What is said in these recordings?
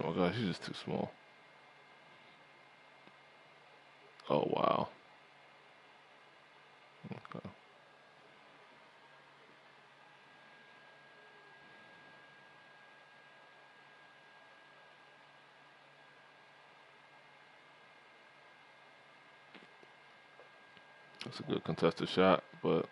Oh my gosh, he's just too small. Oh wow. Okay. That's a good contested shot, but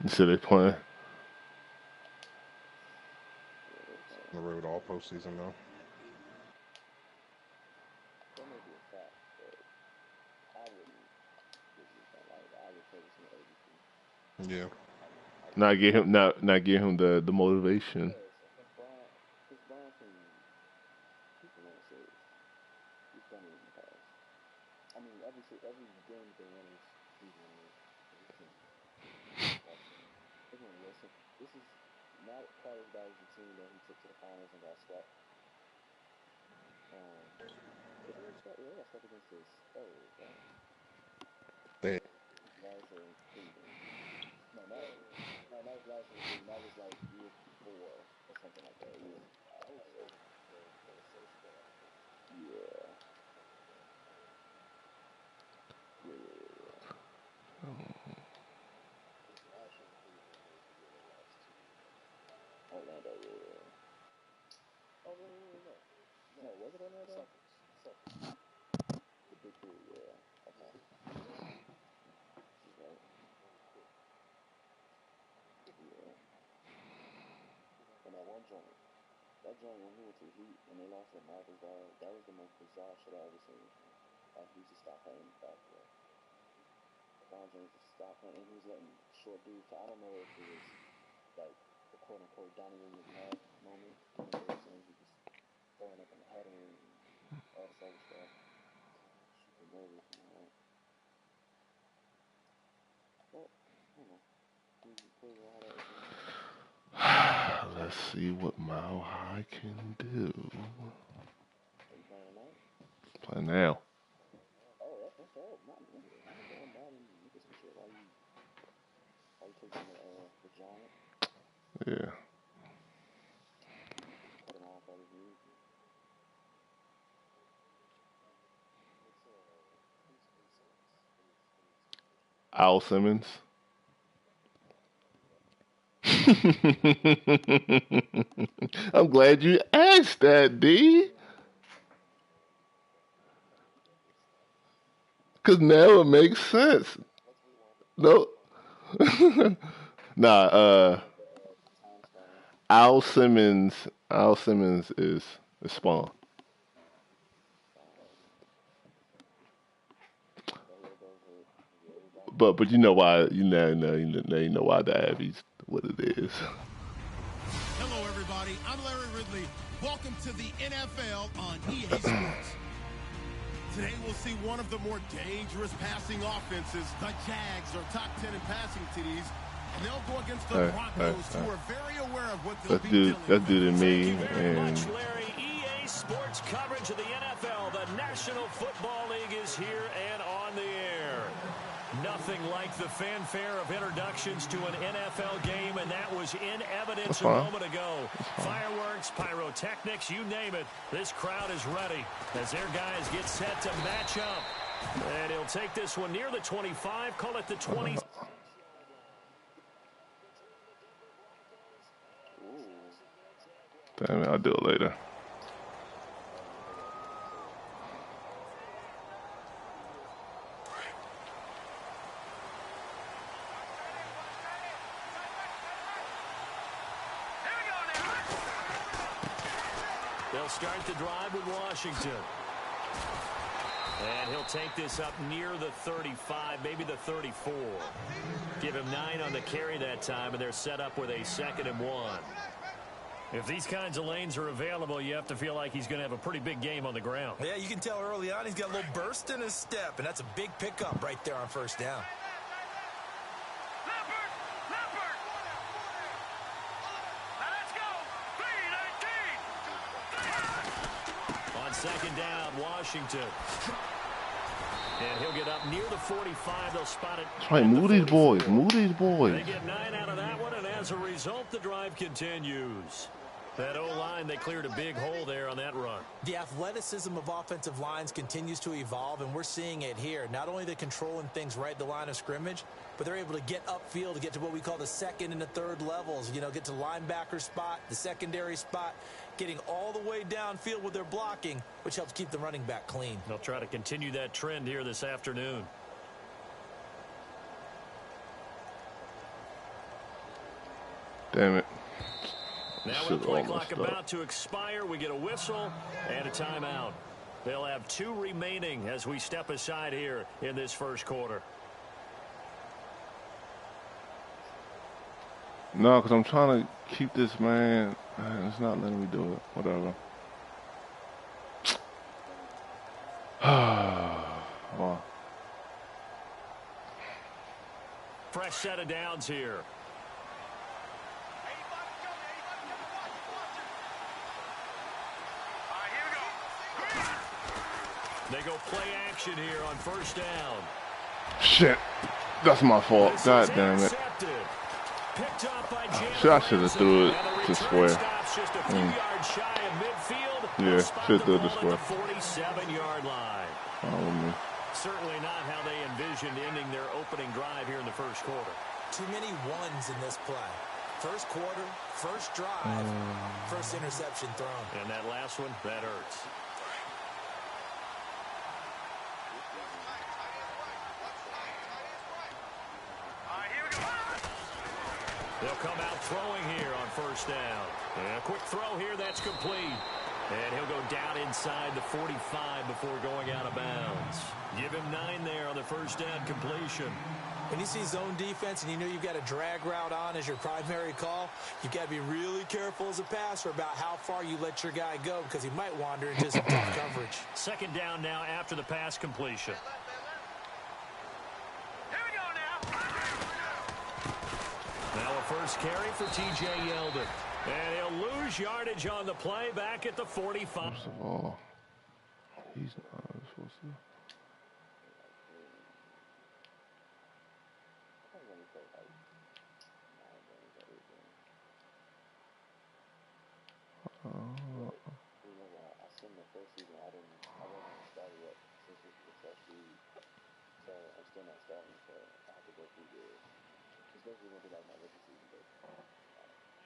you said they playing. On the road all postseason though. Yeah. Not give him the motivation. They Let's see what Mile High can do. Play now. Yeah. Al Simmons. I'm glad you asked that, D. Cause now it makes sense. No. Nah, Al Simmons. Al Simmons is Spawn. But you know why you know why the Abby's what it is. Hello, everybody. I'm Larry Ridley. Welcome to the NFL on EA Sports. Today we'll see one of the more dangerous passing offenses. The Jags are top 10 in passing TDs, and they'll go against the Broncos, who are very aware of what they'll be dealing with. Let's do to me Thank you very and much, Larry. EA Sports coverage of the NFL. The National Football League is here and on the air. Nothing like the fanfare of introductions to an NFL game, and that was in evidence a moment ago. Fireworks, pyrotechnics, you name it. This crowd is ready as their guys get set to match up. And he'll take this one near the 25, call it the 20. damn it, I'll do it later. They'll start the drive with Washington. And he'll take this up near the 35, maybe the 34. Give him 9 on the carry that time, and they're set up with a 2nd and 1. If these kinds of lanes are available, you have to feel like he's going to have a pretty big game on the ground. Yeah, you can tell early on he's got a little burst in his step, and that's a big pickup right there on first down. On second down, Washington. And he'll get up near the 45. They'll spot it. That's right. Move these boys. Move these boys. They get 9 out of that one, and as a result, the drive continues. That O-line, they cleared a big hole there on that run. The athleticism of offensive lines continues to evolve, and we're seeing it here. Not only they're controlling things right at the line of scrimmage, but they're able to get upfield to get to what we call the second and the third levels. You know, get to linebacker spot, the secondary spot, getting all the way downfield with their blocking, which helps keep the running back clean. They'll try to continue that trend here this afternoon. Damn it. Now with the play clock about to expire, we get a whistle and a timeout. They'll have 2 remaining as we step aside here in this first quarter. No, because I'm trying to keep this man. It's not letting me do it. Whatever. Oh. Fresh set of downs here. They go play action here on first down. Shit. That's my fault. God damn it. Shit, I should have threw it to square. Yeah, should have threw it to square. 47-yard line. Follow me. Certainly not how they envisioned ending their opening drive here in the first quarter. Too many ones in this play. First quarter, first drive, first interception thrown. And that last one, that hurts. They'll come out throwing here on first down. And a quick throw here, that's complete. And he'll go down inside the 45 before going out of bounds. Give him 9 there on the first down completion. When you see zone defense and you know you've got a drag route on as your primary call, you've got to be really careful as a passer about how far you let your guy go because he might wander into some tough coverage. Second down now after the pass completion. Now a first carry for T.J. Yeldon. And he'll lose yardage on the play back at the 45. First of all, he's not supposed to.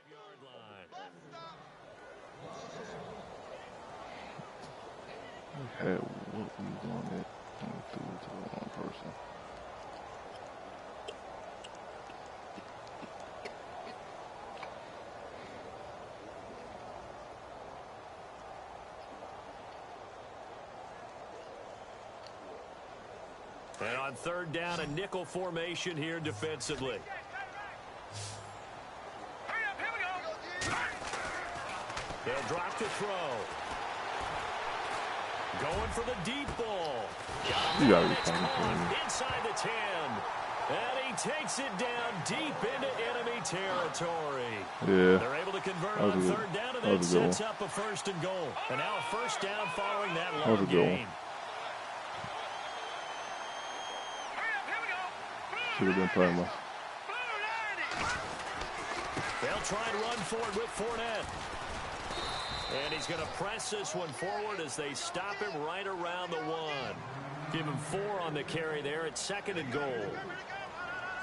Yard line. We had what we wanted and we threw it to the wrong person. And on third down, a nickel formation here defensively. They'll drop to throw. Going for the deep ball. You gotta be funny. Inside the 10. And he takes it down deep into enemy territory. Yeah. They're able to convert on third down, and that sets up a first and goal. And now a first down following that long gain. Should have been playing my. They'll try and run forward with Fournette. And he's going to press this one forward as they stop him right around the 1. Give him 4 on the carry there at second and goal.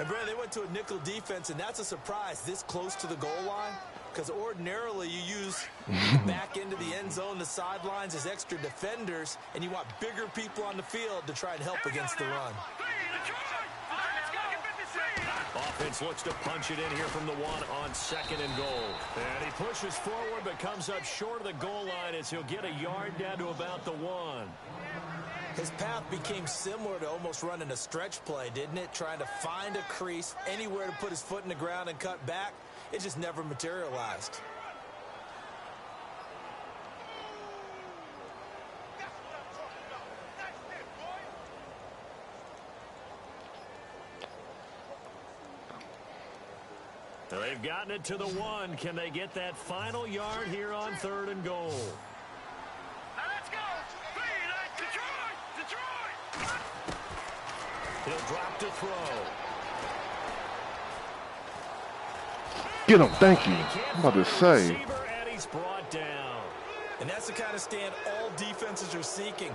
And Brad, they went to a nickel defense, and that's a surprise this close to the goal line. Because ordinarily you use back into the end zone, the sidelines as extra defenders, and you want bigger people on the field to try and help against the run. Offense looks to punch it in here from the 1 on second and goal. And he pushes forward but comes up short of the goal line as he'll get a yard down to about the 1. His path became similar to almost running a stretch play, didn't it? Trying to find a crease, anywhere to put his foot in the ground and cut back. It just never materialized. They've gotten it to the 1. Can they get that final yard here on 3rd and goal? Now let's go. Detroit. He'll drop to throw. Get him. Thank you. I'm about to say. And he's brought down. And that's the kind of stand all defenses are seeking.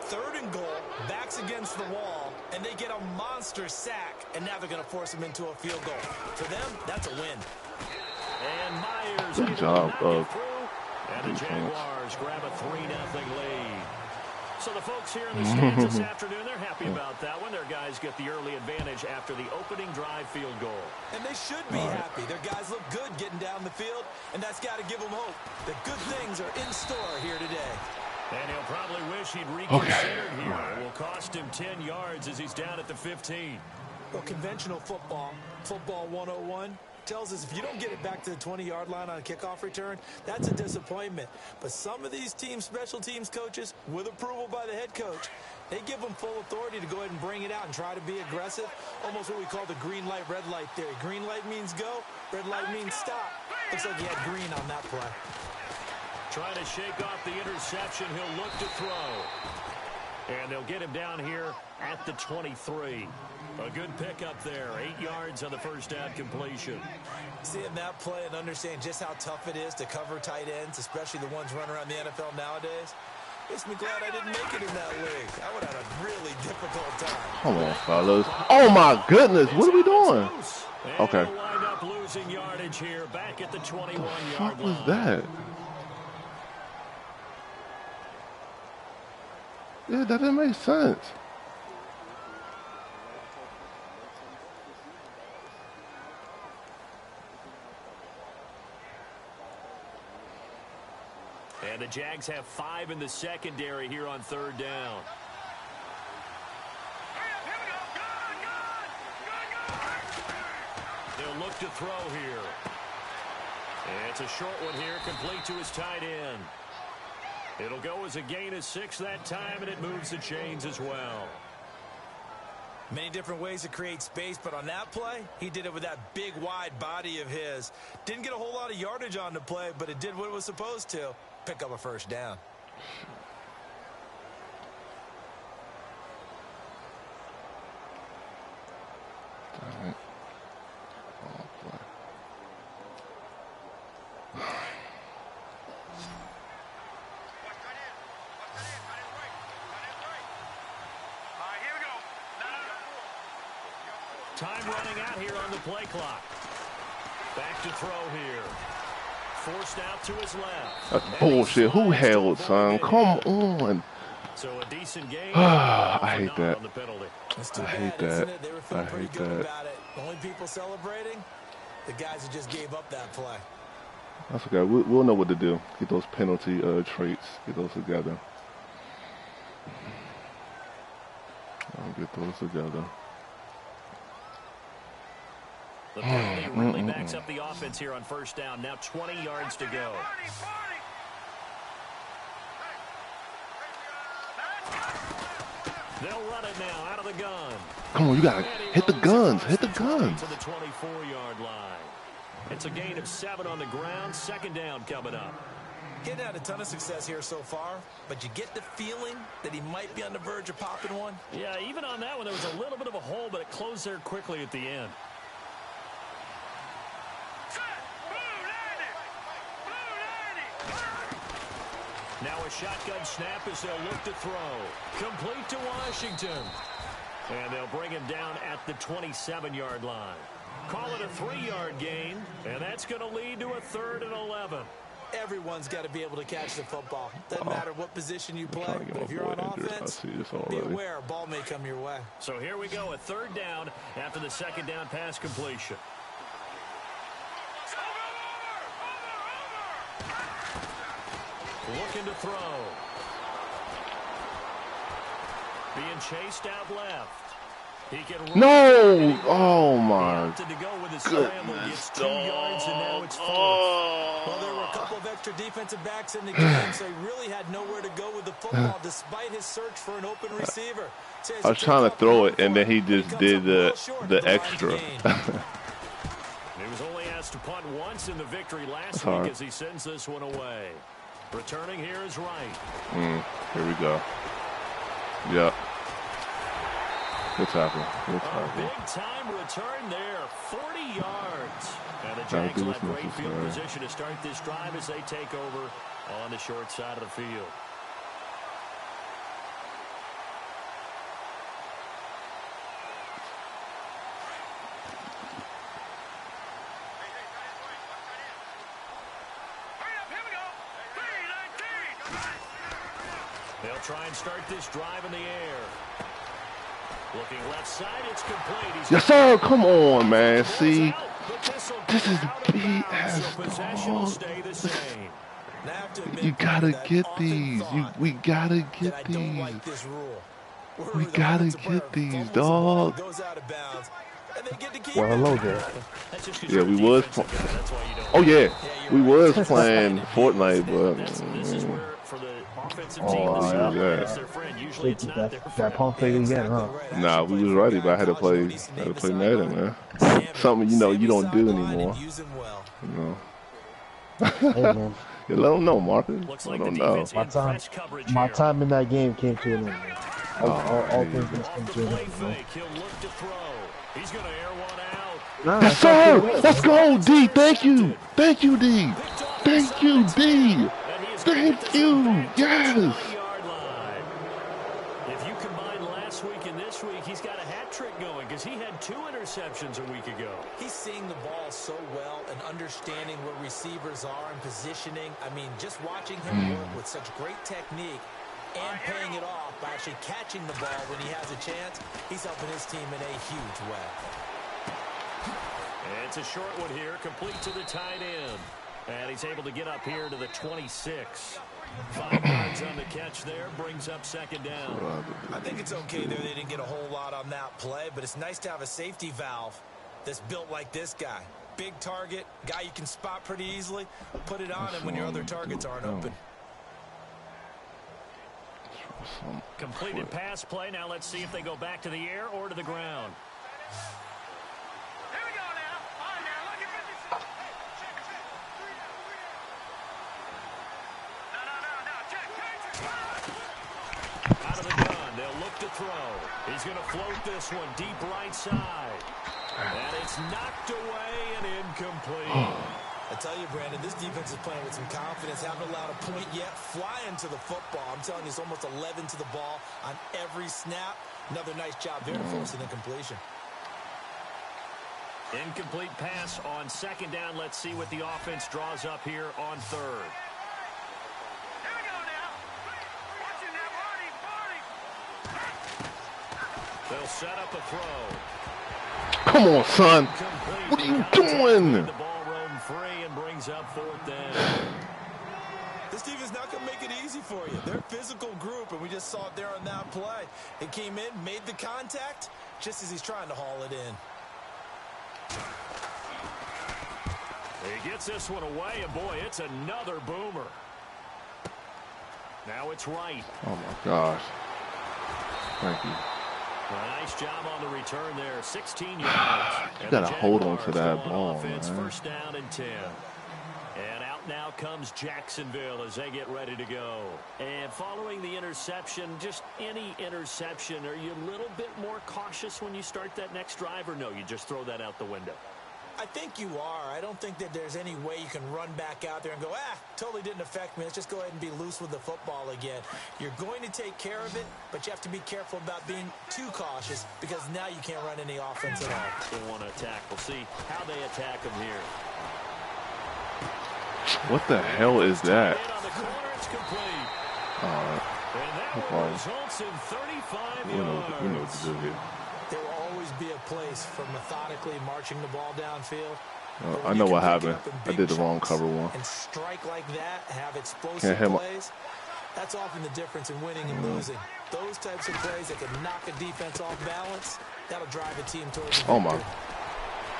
3rd and goal, backs against the wall, and they get a monster sack, and now they're going to force him into a field goal. For them, that's a win. And Myers. Good job of and the Jaguars grab a 3-0 lead. So the folks here in the stands this afternoon, they're happy about that one. Their guys get the early advantage after the opening drive field goal. And they should be happy. Their guys look good getting down the field, and that's got to give them hope that good things are in store here today. And he'll probably wish he'd reconsidered here. It will cost him 10 yards as he's down at the 15. Well, conventional football 101, tells us if you don't get it back to the 20-yard line on a kickoff return, that's a disappointment. But some of these teams, special teams coaches, with approval by the head coach, they give them full authority to go ahead and bring it out and try to be aggressive, almost what we call the green light, red light theory. Green light means go, red light means stop. Looks like he had green on that play. Trying to shake off the interception. He'll look to throw. And they'll get him down here at the 23. A good pickup there. 8 yards on the first down completion. Seeing that play and understanding just how tough it is to cover tight ends, especially the ones running around the NFL nowadays, makes me glad I didn't make it in that league. I would have had a really difficult time. Come on, fellas. Oh, my goodness. What are we doing? Okay. They'll wind up losing yardage here back at the 21-yard line. What was that? Yeah, that didn't make sense. And the Jags have 5 in the secondary here on 3rd down. They'll look to throw here. And it's a short one here, complete to his tight end. It'll go as a gain of 6 that time, and it moves the chains as well. Many different ways to create space, but on that play, he did it with that big, wide body of his. Didn't get a whole lot of yardage on the play, but it did what it was supposed to. Pick up a first down. Damn it. Oh, boy. Time running out here on the play clock. Back to throw here. Forced out to his left. That's bullshit. Who held, son? Come on. So a decent game. I hate that. It's too I hate bad, that. isn't it? They were feeling I pretty hate good that. about it. The only people celebrating, the guys who just gave up that play. That's okay. We'll know what to do. Get those penalty traits. Get those together. I'll get those together. The penalty really backs up the offense here on first down. Now 20 yards to go. They'll run it now out of the gun. Come on, you gotta hit the guns. Hit the guns. To the 24-yard line. It's a gain of 7 on the ground. Second down coming up. Getting had a ton of success here so far, but you get the feeling that he might be on the verge of popping one. Yeah, even on that one, there was a little bit of a hole, but it closed there quickly at the end. Now a shotgun snap as they'll look to throw. Complete to Washington. And they'll bring him down at the 27-yard line. Call it a 3-yard gain, and that's going to lead to a 3rd and 11. Everyone's got to be able to catch the football. Doesn't matter what position you play, trying to get but my if you're boy on injured. I offense, see this be already. aware a ball may come your way. So here we go, a 3rd down after the second down pass completion. Looking to throw. Being chased out left. He can run. No! Oh, my He opted to go with his scramble. Gets 2 yards, and now it's 4th. Well, there were a couple of extra defensive backs in the game, so he really had nowhere to go with the football despite his search for an open receiver. I was trying to throw it, and then he just did the extra. He was only has to punt once in the victory last hard. week as he sends this one away. Returning here is Wright. Here we go. Yep. Good tackle. Good A tackle. big-time return there, 40 yards. And the Jags will have great field position to start this drive as they take over on the short side of the field. They'll try and start this drive in the air. Looking left side, it's complete. Yes, sir. Come on, man. See, this is BS, dog. You gotta get these. We gotta get these. We gotta get these, dog. Well, hello there. Yeah, we was. Oh yeah, we was playing Fortnite, but. Oh, yeah. That pump fake again, huh? Nah, we was ready, but I had to play Madden, man. Something you don't do anymore. You know. Hey, man. You let them know, Marcus. I don't know. My time in that game came to an end, man. All things came to an end, man. Yes, sir. Let's go, D. Thank you. Thank you, D. Thank you, D. Thank you. Yes. If you combine last week and this week, he's got a hat trick going because he had 2 interceptions a week ago. He's seeing the ball so well and understanding where receivers are and positioning. I mean, just watching him work with such great technique and paying it off by actually catching the ball when he has a chance, he's helping his team in a huge way. And it's a short one here, complete to the tight end. And he's able to get up here to the 26. 5 yards on the catch there, brings up second down. I think it's okay there. They didn't get a whole lot on that play, but it's nice to have a safety valve that's built like this guy. Big target, guy you can spot pretty easily. Put it on him when your other targets aren't open. Completed pass play. Now let's see if they go back to the air or to the ground. Here we go now. All right, now, look at this. No. Check. Out of the gun, they'll look to throw. He's going to float this one deep right side. And it's knocked away and incomplete. I tell you, Brandon, this defense is playing with some confidence. Haven't allowed a point yet. Flying to the football. I'm telling you, it's almost 11 to the ball on every snap. Another nice job there to force an incompletion. Incomplete pass on second down. Let's see what the offense draws up here on third. Here we go now. Watch it now, Barney. They'll set up a throw. Come on, son. What are you doing? The ball roamed free and brings up fourth down. This defense not going to make it easy for you. They're a physical group, and we just saw it there on that play. It came in, made the contact, just as he's trying to haul it in. He gets this one away, and boy, it's another boomer. Now it's Wright. Oh, my gosh. Thank you. A nice job on the return there, 16 yards. You got to hold on to that ball, offense, man. First down and 10. And out now comes Jacksonville as they get ready to go. And following the interception, just any interception, are you a little bit more cautious when you start that next drive, or no, you just throw that out the window? I think you are. I don't think that there's any way you can run back out there and go, totally didn't affect me. Let's just go ahead and be loose with the football again. You're going to take care of it, but you have to be careful about being too cautious because now you can't run any offense at all. They want to attack. We'll see how they attack them here. What the hell is that? On the corner, it's complete. And that one results in 35 we know what to do here. There will always be a place for methodically marching the ball downfield. I know what happened. I did the wrong cover one. And strike like that, have explosive Can't hit plays. That's often the difference in winning and losing. Those types of plays that can knock a defense off balance, that'll drive a team towards the victory. Oh, my.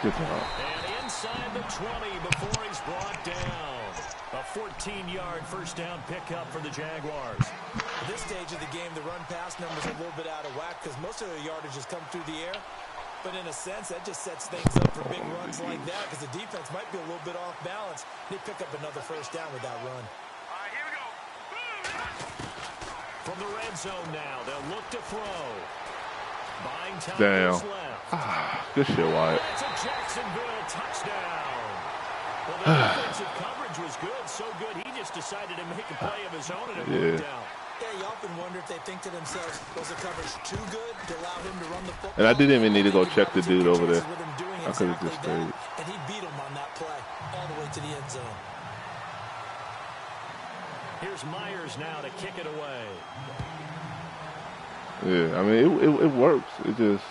Good job. And inside the 20 before he's brought down. A 14-yard first down pickup for the Jaguars. At this stage of the game, the run-pass numbers are a little bit out of whack because most of the yardage has come through the air. But in a sense, that just sets things up for big runs like that because the defense might be a little bit off balance. They pick up another first down with that run. All right, here we go. From the red zone now, they'll look to throw. Buying time Damn. left. Good shit, Wyatt. That's a Jacksonville touchdown. Well, the defensive coverage was good, so good he just decided to make a play of his own and it worked out. Yeah, you often wonder if they think to themselves, was the coverage too good to allow him to run the football? And I didn't even need to go check the dude over there. I could have Exactly just stayed. and he beat him on that play all the way to the end zone. Here's Myers now to kick it away. Yeah, I mean, it works. It just,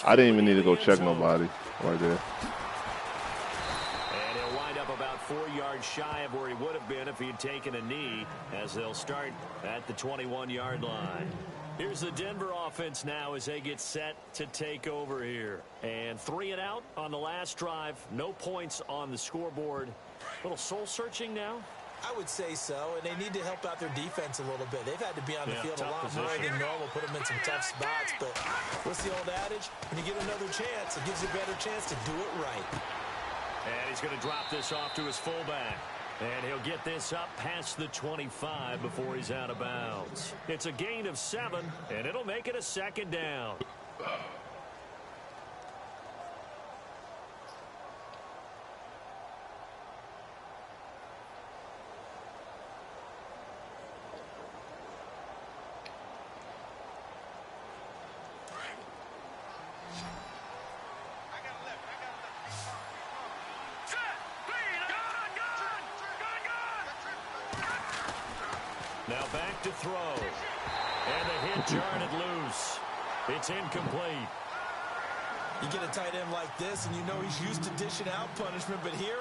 I didn't even need to go check nobody right there. And he'll wind up about 4 yards shy of where he would have been if he had taken a knee, as they'll start at the 21-yard line. Here's the Denver offense now as they get set to take over here. And 3 and out on the last drive. No points on the scoreboard. A little soul-searching now. I would say so, and they need to help out their defense a little bit. They've had to be on the field a lot more than normal, put them in some tough spots. But what's the old adage? When you get another chance, it gives you a better chance to do it right. And he's going to drop this off to his fullback. And he'll get this up past the 25 before he's out of bounds. It's a gain of 7, and it'll make it a second down. Now back to throw. And the hit jarred it loose. It's incomplete. You get a tight end like this, and you know he's used to dishing out punishment, but here,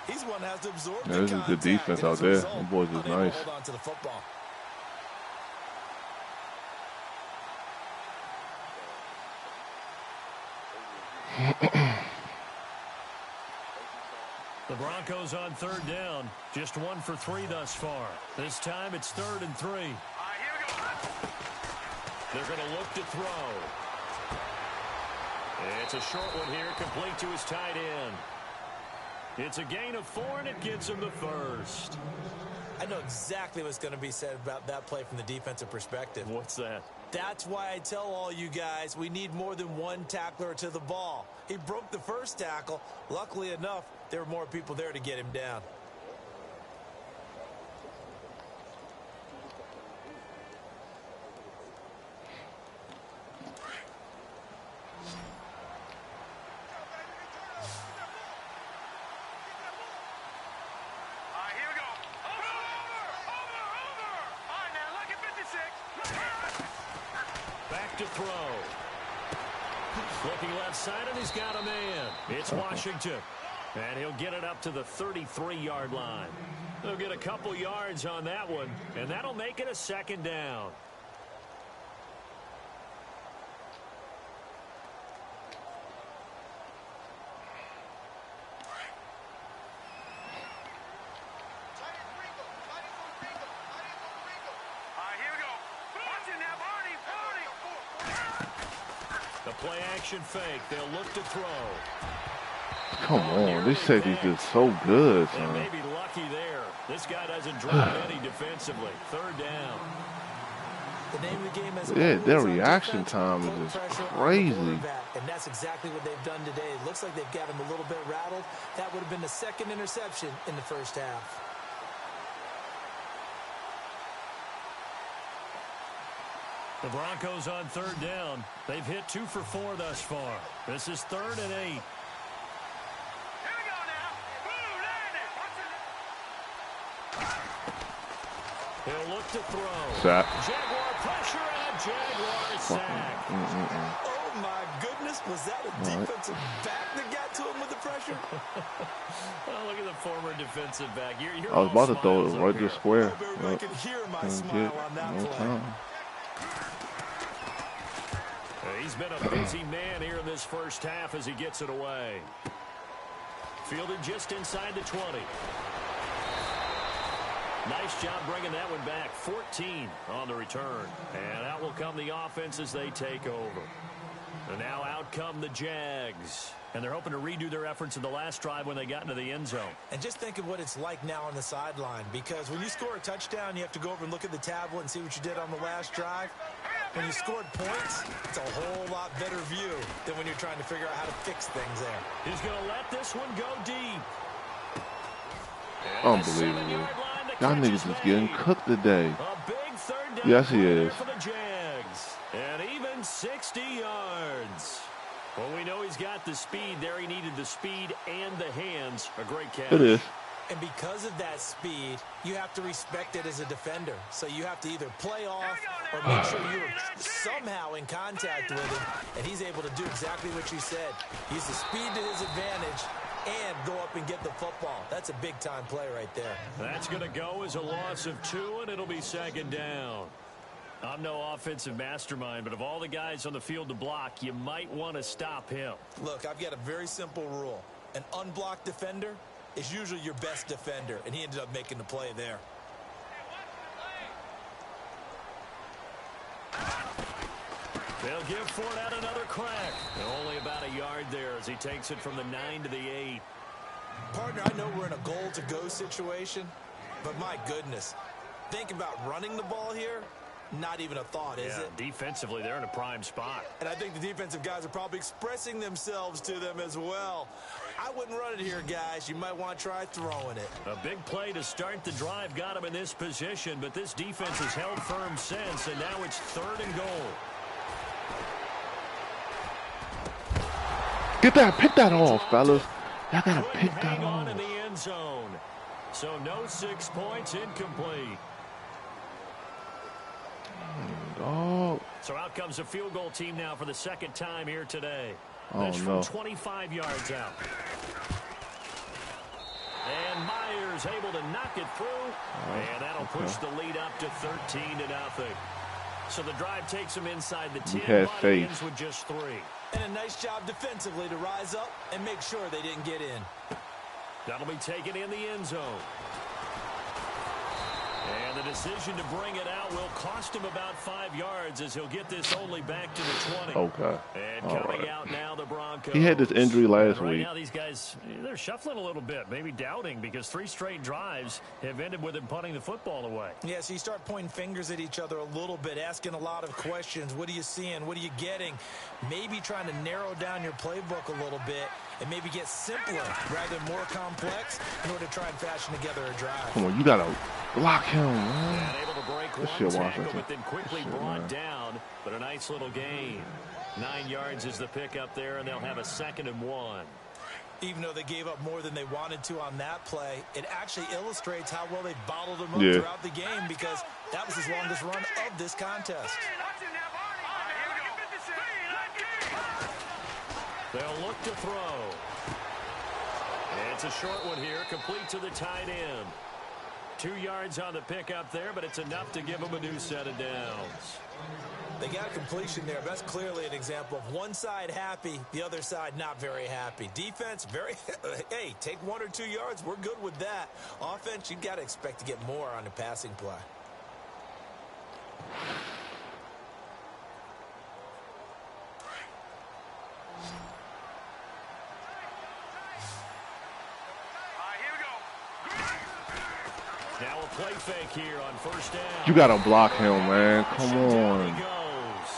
he's the one that has to absorb the This is good defense out there. Them boys is nice. Hold on to the football. The Broncos on 3rd down. Just 1 for 3 thus far. This time it's 3rd and 3. All right, here we go. They're going to look to throw. It's a short one here, complete to his tight end. It's a gain of 4, and it gets him the first. I know exactly what's going to be said about that play from the defensive perspective. What's that? That's why I tell all you guys we need more than one tackler to the ball. He broke the first tackle. Luckily enough, there were more people there to get him down. Back to throw. Looking left side, and he's got a man. It's Washington. And he'll get it up to the 33-yard line. They'll get a couple yards on that one, and that'll make it a second down. The play action fake. They'll look to throw. Come on, this safety's just so good, And son. maybe lucky there. This guy doesn't drop any defensively. 3rd down. The name of the game is Yeah, their always on reaction defense, time put is just pressure on the crazy. quarterback, and that's exactly what they've done today. It looks like they've got him a little bit rattled. That would have been the 2nd interception in the first half. The Broncos on 3rd down. They've hit 2 for 4 thus far. This is 3rd and 8. Here we go now. Boom, landed. He'll look to throw. Sack. Jaguar pressure and a Jaguar sack. Oh, my goodness. Was that a defensive back that got to him with the pressure? Oh, look at the former defensive back. You're I was about to throw it right there. to square. Everybody could hear my Couldn't smile get on that no play. time. He's been a busy man here in this first half as he gets it away. Fielded just inside the 20. Nice job bringing that one back. 14 on the return. And out will come the offense as they take over. And now out come the Jags. And they're hoping to redo their efforts in the last drive when they got into the end zone. And just think of what it's like now on the sideline, because when you score a touchdown, you have to go over and look at the tablet and see what you did on the last drive. When you scored points, it's a whole lot better view than when you're trying to figure out how to fix things there. He's going to let this one go deep. Unbelievable. Y'all niggas is getting cooked today. A big third down. Yes, he is. For the Jags. And even 60 yards. Well, we know he's got the speed there. He needed the speed and the hands. A great catch. It is. And because of that speed, you have to respect it as a defender. So you have to either play off or make sure you're somehow in contact with him. And he's able to do exactly what you said. Use the speed to his advantage and go up and get the football. That's a big-time play right there. That's going to go as a loss of 2, and it'll be second down. I'm no offensive mastermind, but of all the guys on the field to block, you might want to stop him. Look, I've got a very simple rule. An unblocked defender is usually your best defender, and he ended up making the play there. They'll give Fournette another crack. And only about a yard there as he takes it from the 9 to the 8. Partner, I know we're in a goal-to-go situation, but my goodness, think about running the ball here. Not even a thought, is it? Defensively, they're in a prime spot. And I think the defensive guys are probably expressing themselves to them as well. I wouldn't run it here, guys. You might want to try throwing it. A big play to start the drive got him in this position, but this defense has held firm since, and now it's 3rd and goal. Get that, pick that off, fellas. Y'all gotta pick that Hang on off. in the end zone. So no 6 points, incomplete. Oh. So out comes a field goal team now for the second time here today. Oh, This no. from 25 yards out. And Myers able to knock it through. And that'll push the lead up to 13-0. So the drive takes them inside the 10. had but faith. ends with just 3. And a nice job defensively to rise up and make sure they didn't get in. That'll be taken in the end zone. And the decision to bring it out will cost him about 5 yards as he'll get this only back to the 20. Okay. And All coming right. out now, the Broncos. He had this injury last Right week. now, these guys, they're shuffling a little bit, maybe doubting, because 3 straight drives have ended with him punting the football away. Yeah, so you start pointing fingers at each other a little bit, asking a lot of questions. What are you seeing? What are you getting? Maybe trying to narrow down your playbook a little bit and maybe get simpler rather than more complex in order to try and fashion together a drive. Come on, you gotta block him, man. And able to break Good one shit, tackle, Washington. but then quickly Good shit, brought man. down. But a nice little gain. 9 yards is the pickup there, and they'll have a 2nd and 1. Even though they gave up more than they wanted to on that play, it actually illustrates how well they bottled them up Yeah. throughout the game, because that was his longest run of this contest. They'll look to throw. It's a short one here, complete to the tight end. 2 yards on the pickup there, but it's enough to give them a new set of downs. They got a completion there. That's clearly an example of one side happy, the other side not very happy. Defense, very, hey, take 1 or 2 yards. We're good with that. Offense, you've got to expect to get more on the passing play. Now a play fake here on 1st down. You gotta block him, man. Come Down he on. goes.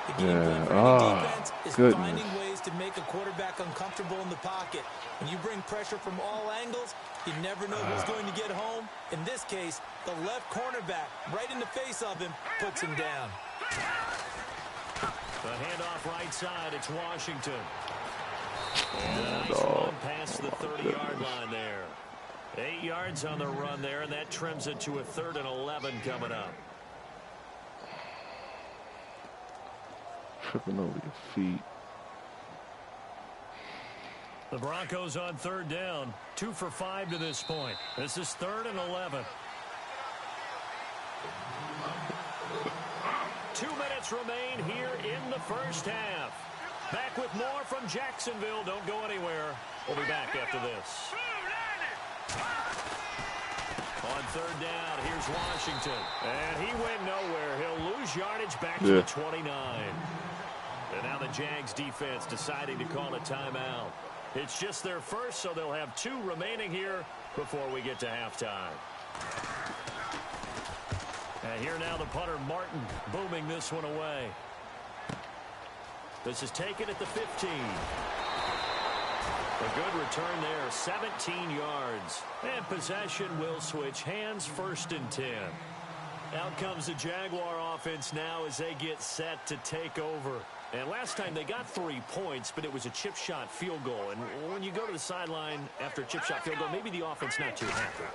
The game plan for Yeah. any defense is Goodness. finding ways to make a quarterback uncomfortable in the pocket. When you bring pressure from all angles, you never know who's going to get home. In this case, the left cornerback, right in the face of him, puts him down. The handoff right side, it's Washington. And a nice run past the 30-yard line there. 8 yards on the run there, and that trims it to a 3rd and 11 coming up. Tripping over your feet. The Broncos on 3rd down. 2 for 5 to this point. This is 3rd and 11. 2 minutes remain here in the first half. Back with more from Jacksonville. Don't go anywhere. We'll be back after this. On 3rd down, here's Washington. And he went nowhere. He'll lose yardage back to the 29. And now the Jags defense deciding to call a timeout. It's just their first, so they'll have 2 remaining here before we get to halftime. And here now the punter, Martin, booming this one away. This is taken at the 15. A good return there, 17 yards. And possession will switch hands, 1st and 10. Out comes the Jaguar offense now as they get set to take over. And last time they got 3 points, but it was a chip shot field goal. And when you go to the sideline after a chip shot field goal, maybe the offense not too happy.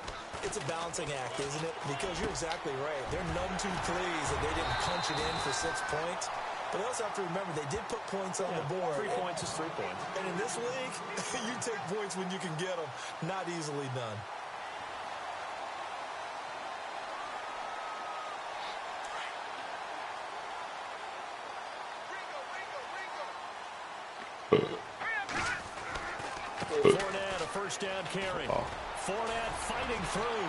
It's a balancing act, isn't it? Because you're exactly right. They're none too pleased that they didn't punch it in for 6 points. But they also have to remember they did put points on the board. 3 points is 3 points. And in this league, you take points when you can get them. Not easily done. Fournette, a 1st down carry. Fournette fighting through.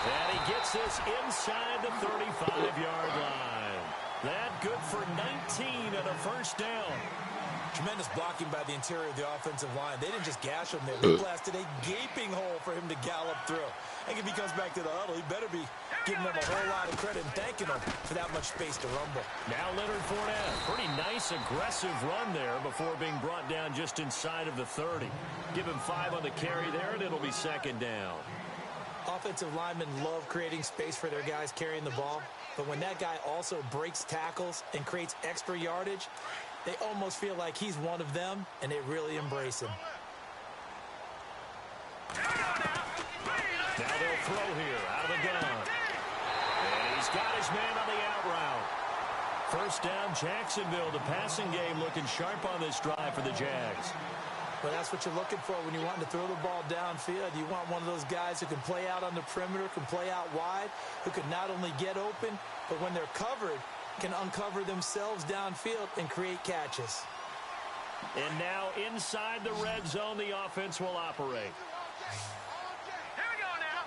And he gets this inside the 35-yard line. That good for 19 and a 1st down. Tremendous blocking by the interior of the offensive line. They didn't just gash him there. They blasted a gaping hole for him to gallop through. And if he comes back to the huddle, he better be giving them a whole lot of credit and thanking them for that much space to rumble. Now Leonard Fournette. Pretty nice, aggressive run there before being brought down just inside of the 30. Give him 5 on the carry there, and it'll be 2nd down. Offensive linemen love creating space for their guys carrying the ball. But when that guy also breaks tackles and creates extra yardage, they almost feel like he's one of them, and they really embrace him. Now they'll throw here out of the gun. And he's got his man on the out route. 1st down, Jacksonville. The passing game looking sharp on this drive for the Jags. Well, that's what you're looking for when you want to throw the ball downfield. You want one of those guys who can play out on the perimeter, can play out wide, who can not only get open, but when they're covered, can uncover themselves downfield and create catches. And now inside the red zone, the offense will operate. Here we go now.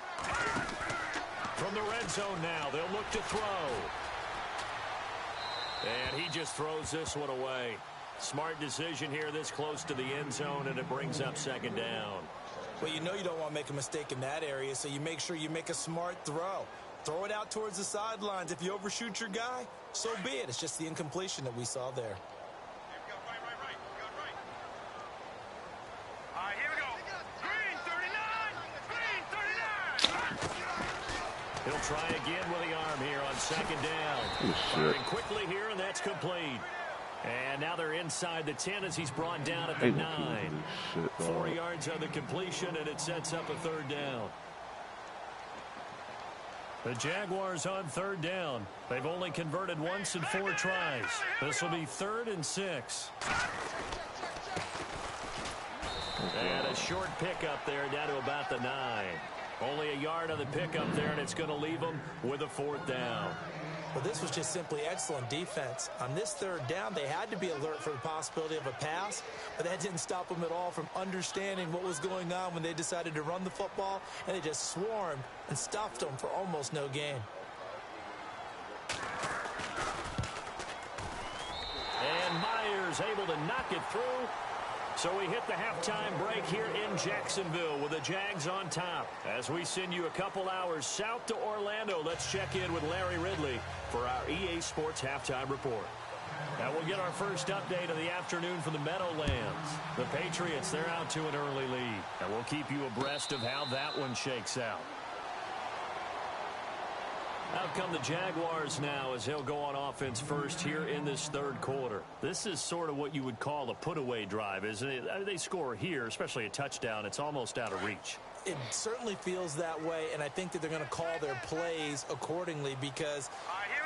From the red zone now, they'll look to throw. And he just throws this one away. Smart decision here this close to the end zone, and it brings up 2nd down. Well, you know you don't want to make a mistake in that area, so you make sure you make a smart throw. Throw it out towards the sidelines. If you overshoot your guy, so be it. It's just the incompletion that we saw there. All right, here we go. Green 39. Green 39. He'll try again with the arm here on 2nd down. Oh, Firing quickly here, and that's complete. And now they're inside the 10 as he's brought down at the 9. 4 yards on the completion, and it sets up a 3rd down. The Jaguars on 3rd down. They've only converted once in 4 tries. This will be 3rd and 6. And a short pickup there down to about the 9. Only a yard on the pickup there, and it's going to leave them with a 4th down. Well, this was just simply excellent defense. On this 3rd down, they had to be alert for the possibility of a pass, but that didn't stop them at all from understanding what was going on when they decided to run the football, and they just swarmed and stuffed them for almost no gain. And Myers able to knock it through. So we hit the halftime break here in Jacksonville with the Jags on top. As we send you a couple hours south to Orlando, let's check in with Larry Ridley for our EA Sports Halftime Report. Now we'll get our first update of the afternoon from the Meadowlands. The Patriots, they're out to an early lead. And we'll keep you abreast of how that one shakes out. Out come the Jaguars now as they'll go on offense first here in this 3rd quarter. This is sort of what you would call a put-away drive, isn't it? They score here, especially a touchdown. It's almost out of reach. It certainly feels that way, and I think that they're going to call their plays accordingly because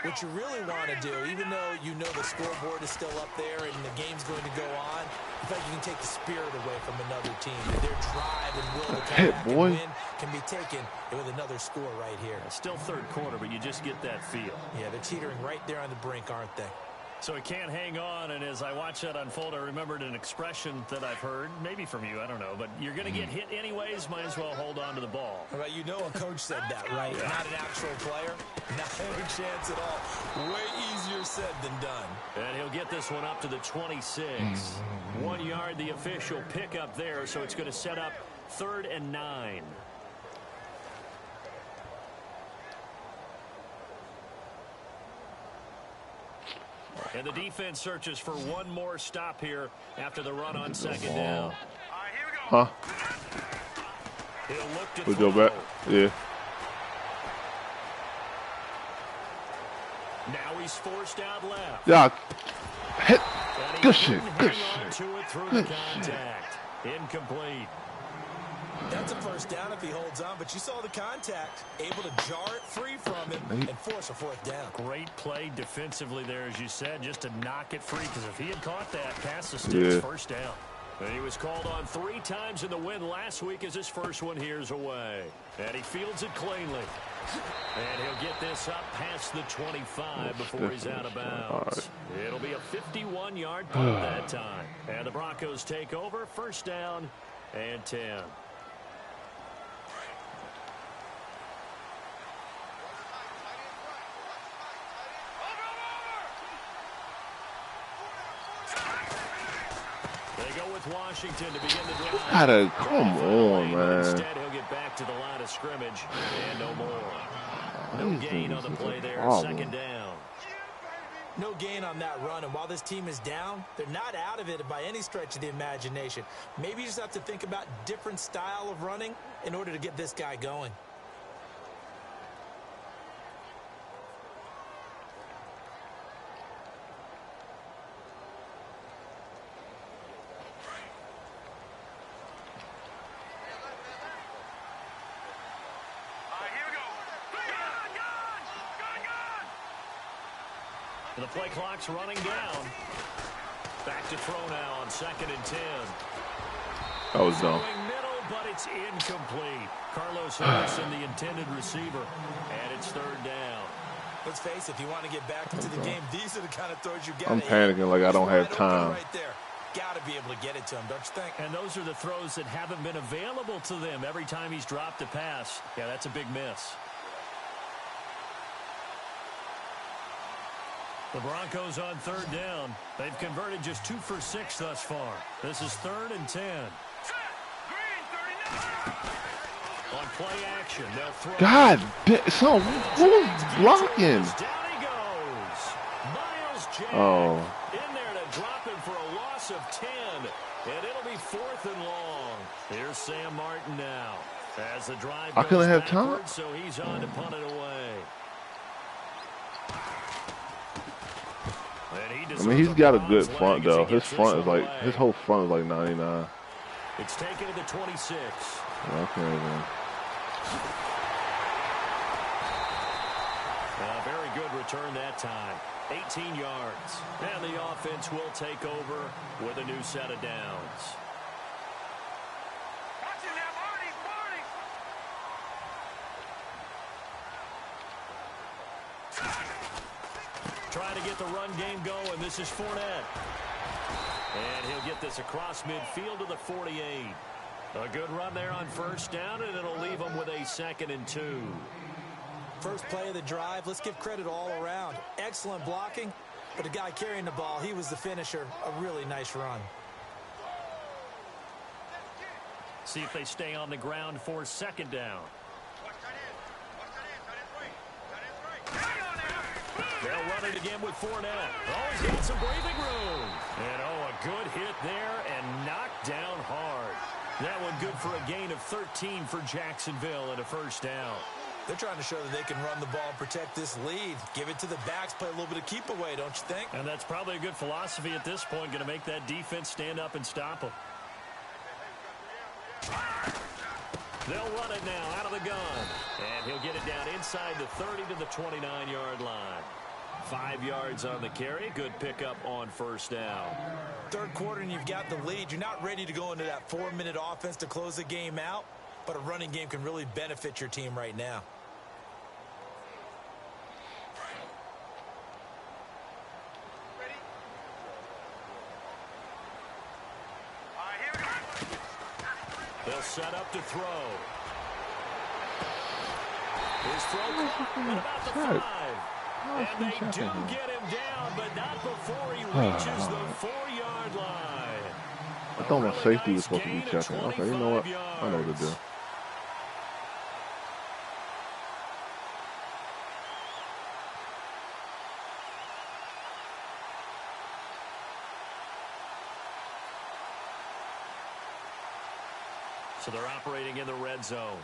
what you really want to do, even though you know the scoreboard is still up there and the game's going to go on, in fact, you can take the spirit away from another team. Their drive and will to come back and win can be taken with another score right here. It's still 3rd quarter, but you just get that feel. Yeah, they're teetering right there on the brink, aren't they? So he can't hang on, and as I watch that unfold, I remembered an expression that I've heard, maybe from you, I don't know, but you're going to get hit anyways, might as well hold on to the ball. Right, you know a coach said that, right? Yeah. Not an actual player. Not a chance at all. Way easier said than done. And he'll get this one up to the 26. 1 yard, the official pickup there, so it's going to set up 3rd and 9. And the defense searches for one more stop here after the run on 2nd down. Huh? He'll look to We go back. Yeah. Now he's forced out left. Yeah. Hit. Good shit. Good Hang on shit. to it through Good the contact. Incomplete. That's a first down if he holds on, but you saw the contact. Able to jar it free from him and force a 4th down. Great play defensively there, as you said, just to knock it free, because if he had caught that, past the sticks, 1st down. And he was called on 3 times in the win last week as his first one here's away. And he fields it cleanly. And he'll get this up past the 25 before he's out of bounds. It'll be a 51-yard punt that time. And the Broncos take over, 1st down and 10. Washington to begin the drive. Come on, man. Instead, he'll get back to the line of scrimmage and no more. No gain on the play there. 2nd down. No gain on that run, and while this team is down, they're not out of it by any stretch of the imagination. Maybe you just have to think about different style of running in order to get this guy going. The play clock's running down. Back to throw now on 2nd and 10. That was dumb. Middle, but it's incomplete. Carlos Henderson, the intended receiver, and it's 3rd down. Let's face it, if you want to get back into the game, these are the kind of throws you get. I'm panicking like I don't have time. Right there. Got to be able to get it to him, don't you think? And those are the throws that haven't been available to them every time he's dropped a pass. Yeah, that's a big miss. The Broncos on 3rd down. They've converted just 2 for 6 thus far. This is 3rd and 10. On play action, they'll throw. God damn. So, who's blocking? Down he goes. Miles Jack in there to drop him for a loss of 10. And it'll be 4th and long. Here's Sam Martin now. As the drive goes I couldn't have time. So he's on to punt it away. I mean, he's got a good front, though. His front is like, his whole front is like 99. It's taken to the 26. Okay, man. A very good return that time. 18 yards. And the offense will take over with a new set of downs. Trying to get the run game going. This is Fournette. And he'll get this across midfield to the 48. A good run there on 1st down, and it'll leave him with a 2nd and 2. First play of the drive. Let's give credit all around. Excellent blocking, but the guy carrying the ball, he was the finisher. A really nice run. See if they stay on the ground for 2nd down. They'll run it again with Fournette. Oh, he's got some breathing room. And, a good hit there and knocked down hard. That one good for a gain of 13 for Jacksonville and a 1st down. They're trying to show that they can run the ball and protect this lead. Give it to the backs, play a little bit of keep away, don't you think? And that's probably a good philosophy at this point, going to make that defense stand up and stop them. They'll run it now out of the gun. And he'll get it down inside the 30 to the 29-yard line. 5 yards on the carry. Good pickup on 1st down. 3rd quarter and you've got the lead. You're not ready to go into that 4-minute offense to close the game out, but a running game can really benefit your team right now. Ready, He'll set up to throw. His throw caught at about the 5. And they do get him down, but not before he reaches the 4-yard line. I thought my safety was supposed to be checking. Okay, you know what? I know what to do. So they're operating in the red zone.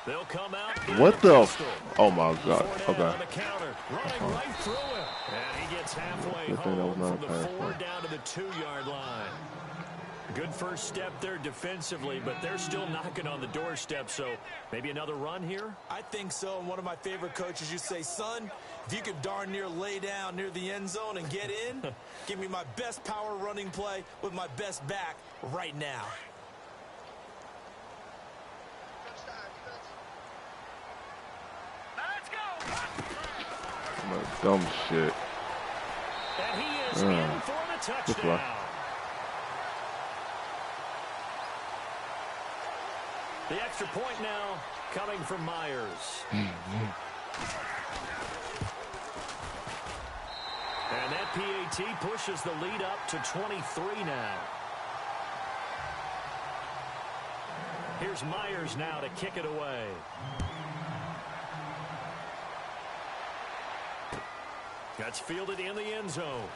They'll come out. What the? Oh my God. Okay. Running right through him. And he gets halfway home from the 4 down to the 2-yard line. Good first step there defensively, but they're still knocking on the doorstep, so maybe another run here? I think so, and one of my favorite coaches, you say, son, if you could darn near lay down near the end zone and get in, give me my best power running play with my best back right now. Dumb shit. And he is in for the touchdown. The extra point now coming from Myers. And that PAT pushes the lead up to 23 now. Here's Myers now to kick it away. That's fielded in the end zone.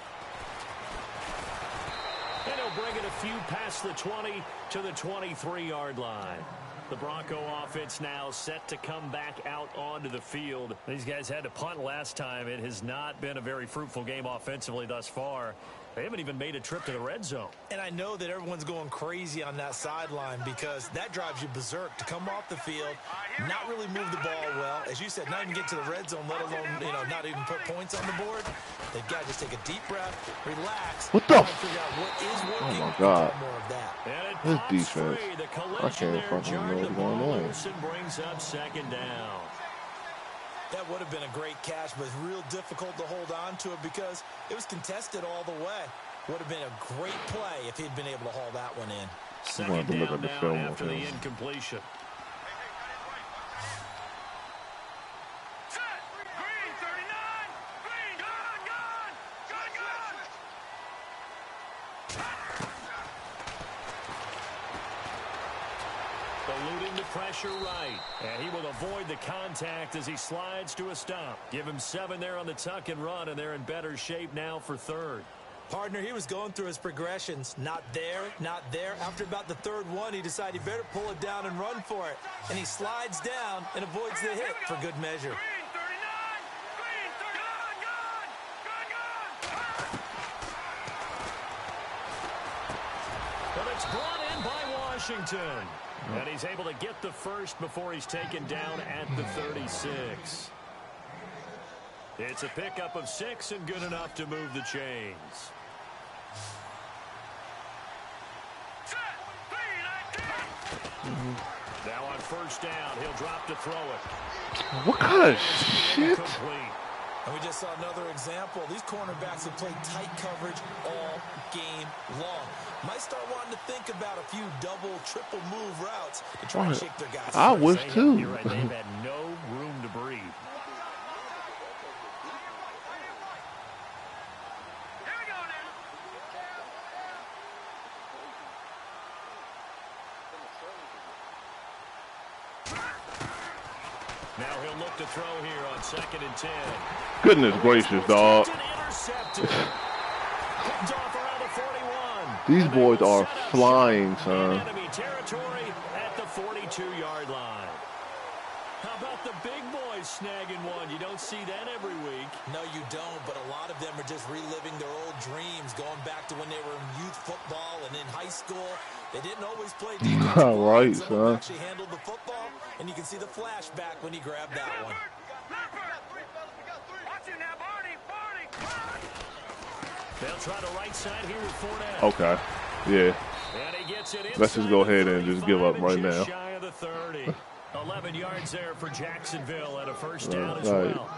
And he'll bring it a few past the 20 to the 23-yard line. The Bronco offense now set to come back out onto the field. These guys had to punt last time. It has not been a very fruitful game offensively thus far. They haven't even made a trip to the red zone. And I know that everyone's going crazy on that sideline because that drives you berserk to come off the field, not really move the ball well. As you said, not even get to the red zone, let alone, not even put points on the board. They've got to just take a deep breath, relax. What the? Figure out what is working. Oh, my God. More of that. This defense. I can't fucking know what's going on. Brings up second down. That would have been a great catch, but it's real difficult to hold on to it because it was contested all the way. Would have been a great play if he'd been able to haul that one in. Second down now after the incompletion. Green, 39. Green, gun. Eluding the pressure right. And he will avoid the contact as he slides to a stop. Give him 7 there on the tuck and run, and they're in better shape now for third. Partner, he was going through his progressions. Not there, not there. After about the third one, he decided he better pull it down and run for it. And he slides down and avoids the hit for good measure. Green, 39. Green, 39. But it's brought in by Washington. And he's able to get the first before he's taken down at the 36. It's a pickup of 6 and good enough to move the chains. Now on first down, he'll drop to throw it. What kind of shit? And we just saw another example. These cornerbacks have played tight coverage all game long. Might start wanting to think about a few double, triple move routes to try and shake their guys. I wish too. You're right, they've had no room to breathe. Now he'll look to throw here on 2nd and 10. Goodness gracious, dog. These boys are flying, son. Enemy territory at the 42-yard line. How about the big boys snagging one? You don't see that every week. No, you don't, but a lot of them are just reliving their old dreams, going back to when they were in youth football and in high school. They didn't always play defense. Right, son. Actually handled the football, and you can see the flashback when he grabbed that one. They'll try the right side here with Fournette. Okay. Yeah. Let's just go ahead and just give up right now. Shy of the 30. 11 yards there for Jacksonville at a first down as well.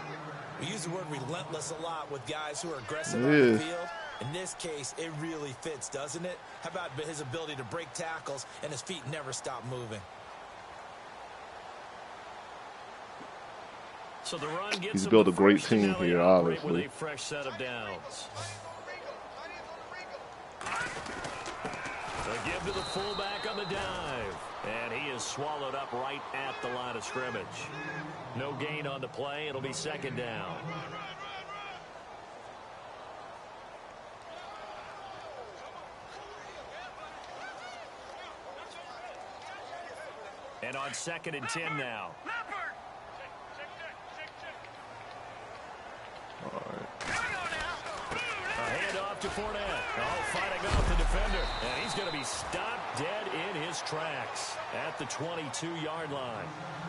We use the word relentless a lot with guys who are aggressive on the field. In this case, it really fits, doesn't it? How about his ability to break tackles and his feet never stop moving? So the run gets He's built a great team here, obviously. With a fresh set of downs. A give to the fullback on the dive. And he is swallowed up right at the line of scrimmage. No gain on the play. It'll be second down. And on 2nd and 10 now. A handoff to Fournette. Oh, fighting off the defender. And he's going to be stopped dead in his tracks at the 22-yard line.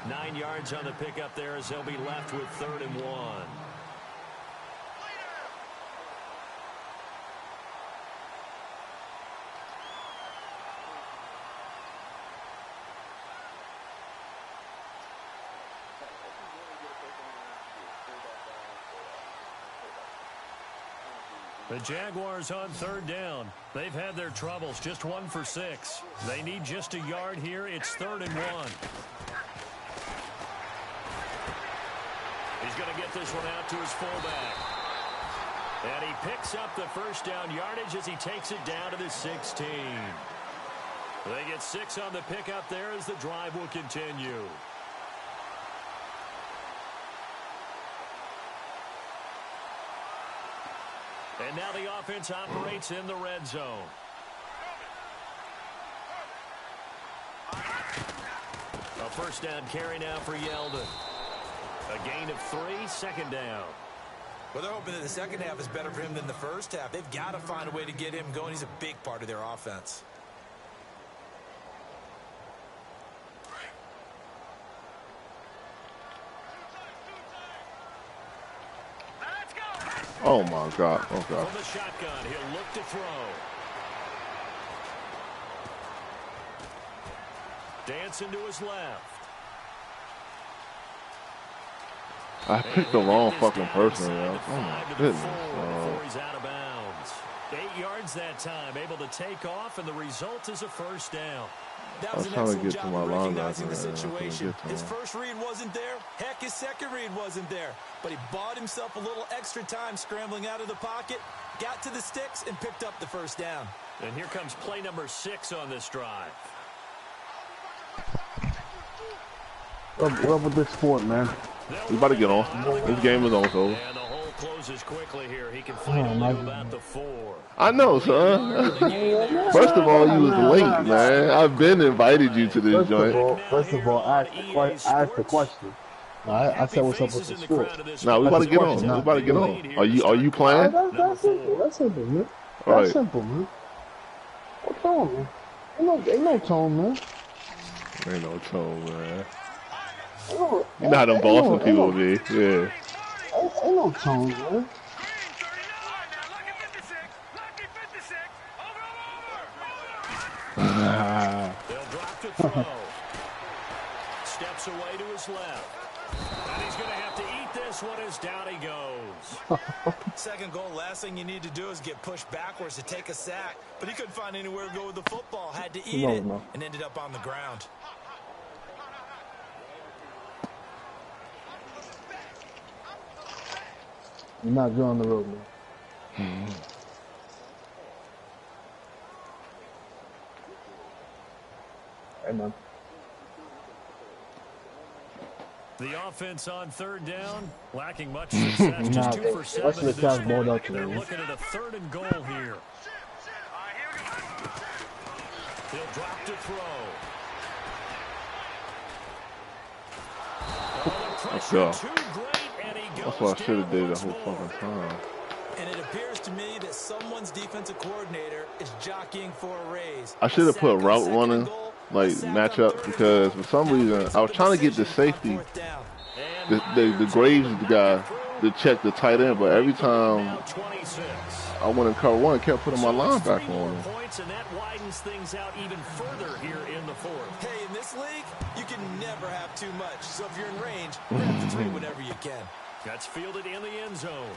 9 yards on the pickup there as they'll be left with 3rd and 1. The Jaguars on 3rd down. They've had their troubles, just 1 for 6. They need just a yard here. It's 3rd and 1. He's going to get this one out to his fullback. And he picks up the first down yardage as he takes it down to the 16. They get 6 on the pickup there as the drive will continue. And now the offense operates in the red zone. A first down carry now for Yeldon. A gain of 3, 2nd down. Well, they're hoping that the second half is better for him than the first half. They've got to find a way to get him going. He's a big part of their offense. Oh my God. Oh God. From the shotgun, he'll look to throw. Dancing to his left. I picked the wrong fucking person, yo. Oh my goodness. Before he's out of bounds. 8 yards that time, able to take off, and the result is a first down. That was an excellent job of recognizing the situation. His first read wasn't there. Heck, his second read wasn't there. But he bought himself a little extra time scrambling out of the pocket, got to the sticks, and picked up the first down. And here comes play number 6 on this drive. What up with this sport, man? We about to get on. This game is almost over. And the hole closes quickly here. He can fight only about the 4. I know, son. First of all, you was late, man. I've been invited you to this joint. First of all, I asked the question. I said what's up with the sport. Nah, we about to get on. We about to get on. Are you playing? That's simple. That's simple, man. That's simple, man. What tone, man? Ain't no tone, man. Ain't no tone, man. You know how them Boston people be. Yeah. Ain't no tone, man. They'll drop to throw. Steps away to his left. And he's going to have to eat this one as down he goes. Second goal, last thing you need to do is get pushed backwards to take a sack. But he couldn't find anywhere to go with the football. Had to eat it and ended up on the ground. You're not good on the road, man. Hey, man. The offense on 3rd down, lacking much success. Just 2 for 7. They're looking at a 3rd and goal here. He'll drop to throw. Let's go. That's what I should have did the whole fucking time. And it appears to me that someone's defensive coordinator is jockeying for a raise. I should have put route running, like matchup, because for some reason I was trying to get the safety, the Graves guy, to check the tight end, but every time I went in cover 1, kept putting my linebacker on him. And that widens things out even further here in the 4th. Hey, in this league, you can never have too much. So if you're in range, you have to trade whatever you can. That's fielded in the end zone.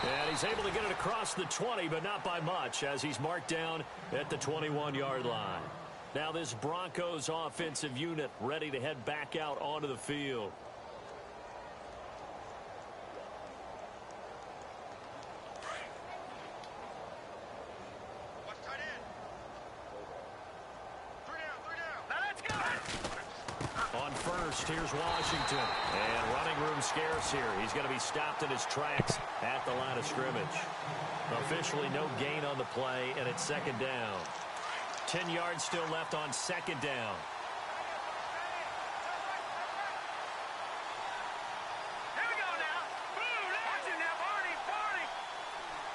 And he's able to get it across the 20, but not by much, as he's marked down at the 21-yard line. Now this Broncos offensive unit ready to head back out onto the field. On first, here's Washington. And running room scarce here. He's going to be stopped in his tracks at the line of scrimmage. Officially no gain on the play, and it's second down. 10 yards still left on second down. Here we go now. Watch it now, Barney.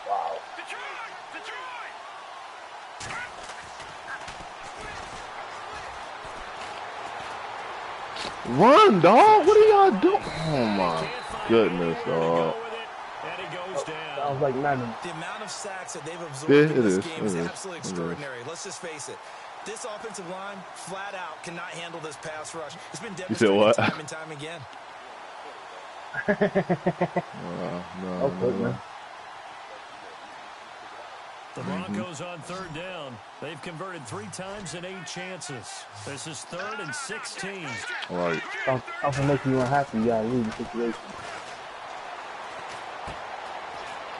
Wow. Detroit. Run, dog. What are y'all doing? Oh, my goodness, dog. And he goes down. Sounds like madness. The amount of sacks that they've absorbed in this game is absolutely extraordinary. Let's just face it. This offensive line, flat out, cannot handle this pass rush. It's been demonstrated time and time again. No. The Broncos on third down. They've converted 3 times in 8 chances. This is 3rd and 16. All right. Something makes you unhappy, you gotta leave the situation.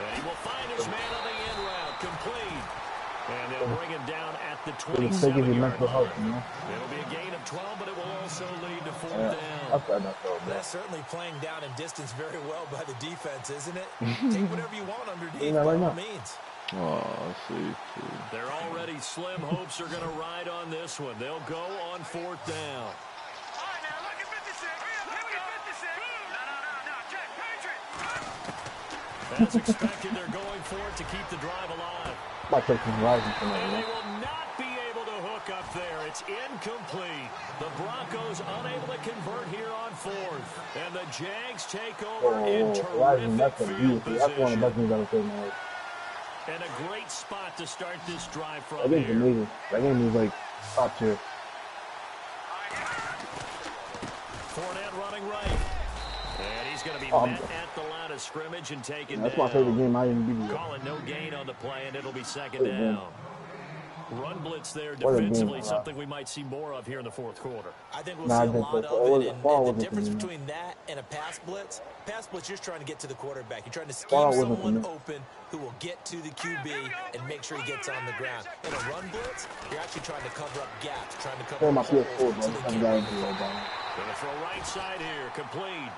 And he will find his man on the end route, complete. And they'll bring him down at the 27-yard line. It'll be a gain of 12, but it will also lead to 4th down. That's certainly playing down in distance very well by the defense, isn't it? Take whatever you want underneath, by all means. Oh, I see. They're already slim hopes are going to ride on this one. They'll go on 4th down. All right, now look at 56. Here we go. 56. No. Check. Patriot. As expected, they're going for it to keep the drive alive. And they will not be able to hook up there. It's incomplete. The Broncos unable to convert here on 4th. And the Jags take over in terrific field position. And a great spot to start this drive from here. Amazing. That game is like top tier. Fournette running right. And he's going to be met at the line of scrimmage and taken down. That's my favorite game I didn't beat. Calling no gain on the play, and it'll be second down. Run blitz there defensively, something we might see more of here in the 4th quarter. I think we'll see a lot of it. And the difference between that and a pass blitz, you're just trying to get to the quarterback. You're trying to scheme someone open who will get to the QB and make sure he gets on the ground. In a run blitz, you're actually trying to cover up gaps, trying to cover up holes. Going to throw right side here, complete.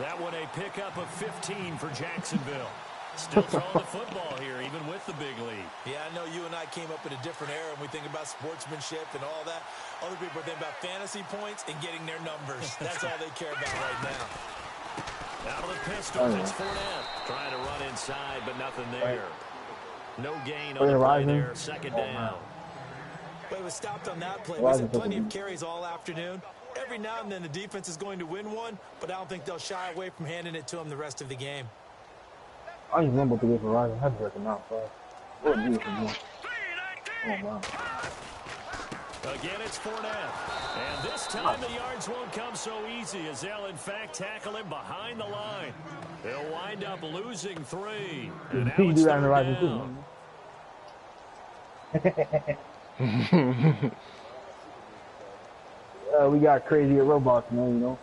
That one a pickup of 15 for Jacksonville. Still throwing the football here, even with the big lead. Yeah, I know you and I came up in a different era, and we think about sportsmanship and all that. Other people are thinking about fantasy points and getting their numbers. That's all they care about right now. Out of the pistols, it's Fournette. Trying to run inside, but nothing there. No gain on the play there. Second down. But it was stopped on that play. We've had plenty of carries all afternoon. Every now and then the defense is going to win one, but I don't think they'll shy away from handing it to him the rest of the game. I don't remember the way Verizon had to work him out, but what a beautiful game. Oh, wow. Again, it's Fournette. And this time the yards won't come so easy as they'll, in fact, tackle him behind the line. They'll wind up losing 3. And now it's third down. We got crazier robots, man, you know.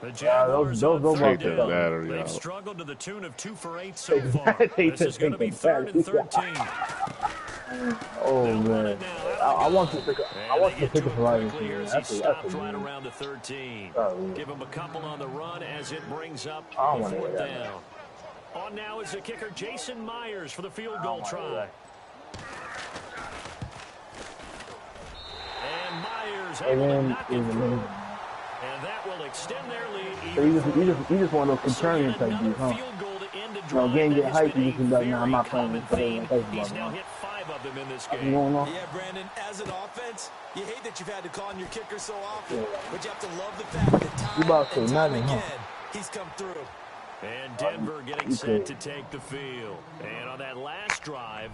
The Jaguars those robots they've struggled to the tune of 2 for 8 so far. This is going to be 3rd and 13. Oh man, I want to pick up Verizon here as he stopped right around the 13. Give him a couple on the run as it brings up the 4th down. On now is the kicker Jason Myers for the field goal try. And Myers able to knock it through. And that will extend their lead. You just want those contrarian type dudes, huh? No, game get hyped, you just be like, nah, I'm not playing this today. He's now hit 5 of them in this game. Yeah, Brandon, as an offense, you hate that you've had to call on your kicker so often, but you have to love the fact that time and time again, he's come through. And Denver getting set to take the field. And on that last drive,